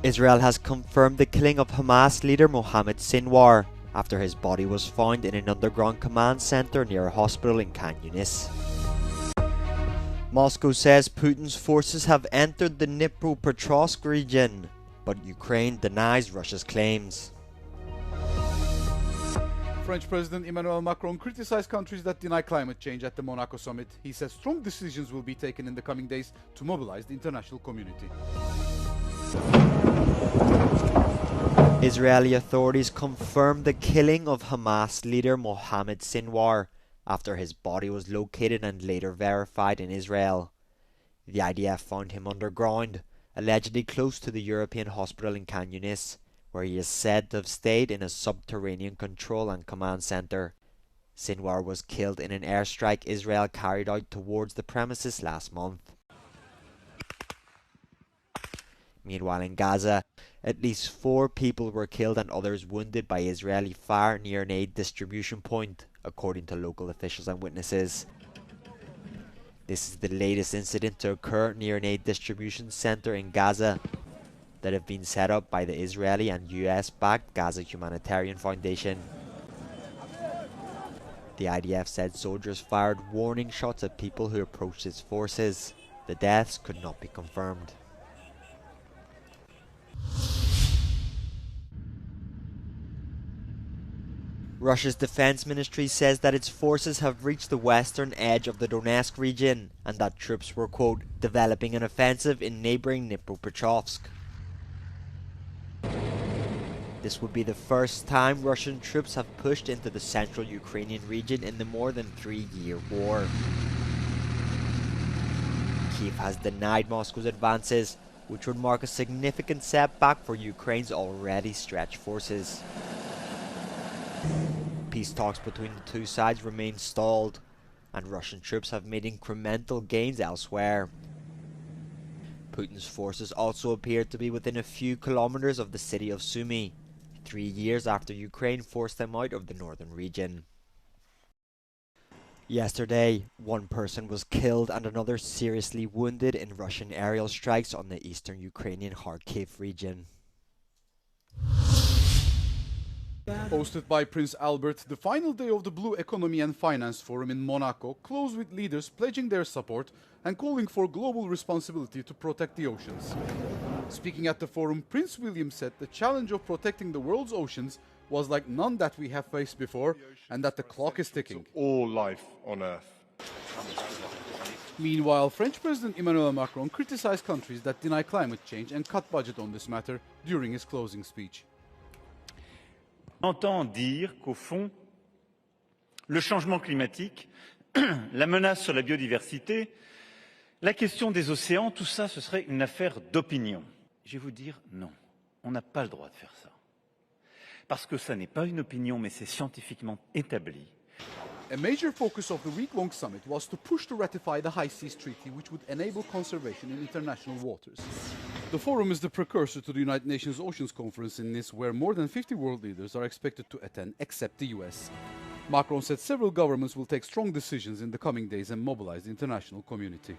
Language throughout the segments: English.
Israel has confirmed the killing of Hamas leader Mohammed Sinwar after his body was found in an underground command center near a hospital in Khan Yunis. Moscow says Putin's forces have entered the Dnipropetrovsk region, but Ukraine denies Russia's claims. French President Emmanuel Macron criticized countries that deny climate change at the Monaco summit. He says strong decisions will be taken in the coming days to mobilize the international community. Israeli authorities confirmed the killing of Hamas leader Mohammed Sinwar after his body was located and later verified in Israel. The IDF found him underground, allegedly close to the European hospital in Khan Yunis, where he is said to have stayed in a subterranean control and command center. Sinwar was killed in an airstrike Israel carried out towards the premises last month. Meanwhile, in Gaza, at least 4 people were killed and others wounded by Israeli fire near an aid distribution point, according to local officials and witnesses. This is the latest incident to occur near an aid distribution center in Gaza that have been set up by the Israeli and US-backed Gaza Humanitarian Foundation. The IDF said soldiers fired warning shots at people who approached its forces. The deaths could not be confirmed. Russia's defense ministry says that its forces have reached the western edge of the Donetsk region and that troops were, quote, developing an offensive in neighbouring Dnipropetrovsk. This would be the first time Russian troops have pushed into the central Ukrainian region in the more than 3-year war. Kyiv has denied Moscow's advances, which would mark a significant setback for Ukraine's already stretched forces. Peace talks between the two sides remain stalled, and Russian troops have made incremental gains elsewhere. Putin's forces also appear to be within a few kilometers of the city of Sumy, 3 years after Ukraine forced them out of the northern region. Yesterday, 1 person was killed and another seriously wounded in Russian aerial strikes on the eastern Ukrainian Kharkiv region. Hosted by Prince Albert, the final day of the Blue Economy and Finance Forum in Monaco closed with leaders pledging their support and calling for global responsibility to protect the oceans. Speaking at the forum, Prince William said the challenge of protecting the world's oceans was like none that we have faced before and that the clock is ticking. All life on Earth. Meanwhile, French President Emmanuel Macron criticized countries that deny climate change and cut budget on this matter during his closing speech. Entend dire qu'au fond, le changement climatique, la menace sur la biodiversité, la question des océans, tout ça, ce serait une affaire d'opinion. Je vais vous dire non, on n'a pas le droit de faire ça. Parce que ça n'est pas une opinion, mais c'est scientifiquement établi. A major focus of the week-long summit was to push to ratify the High Seas Treaty, which would enable conservation in international waters. The forum is the precursor to the United Nations Oceans Conference in Nice, where more than 50 world leaders are expected to attend, except the US. Macron said several governments will take strong decisions in the coming days and mobilize the international community.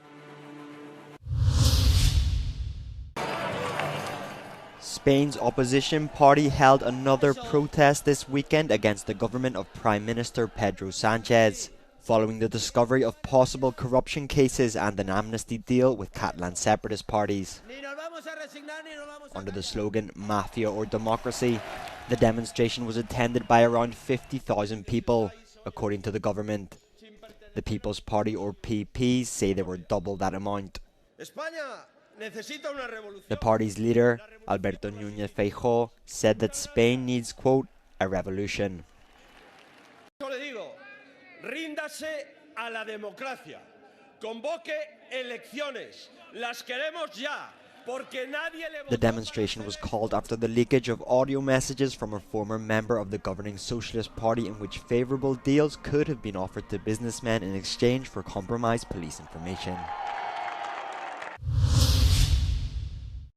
Spain's opposition party held another protest this weekend against the government of Prime Minister Pedro Sánchez, following the discovery of possible corruption cases and an amnesty deal with Catalan separatist parties. Under the slogan "Mafia or Democracy," the demonstration was attended by around 50,000 people, according to the government. The People's Party, or PP, say they were double that amount. The party's leader, Alberto Núñez Feijóo, said that Spain needs, quote, a revolution. Ríndase a la democracia. Convoque elecciones. Las queremos ya. Porque nadie le... The demonstration was called after the leakage of audio messages from a former member of the governing Socialist Party in which favourable deals could have been offered to businessmen in exchange for compromised police information.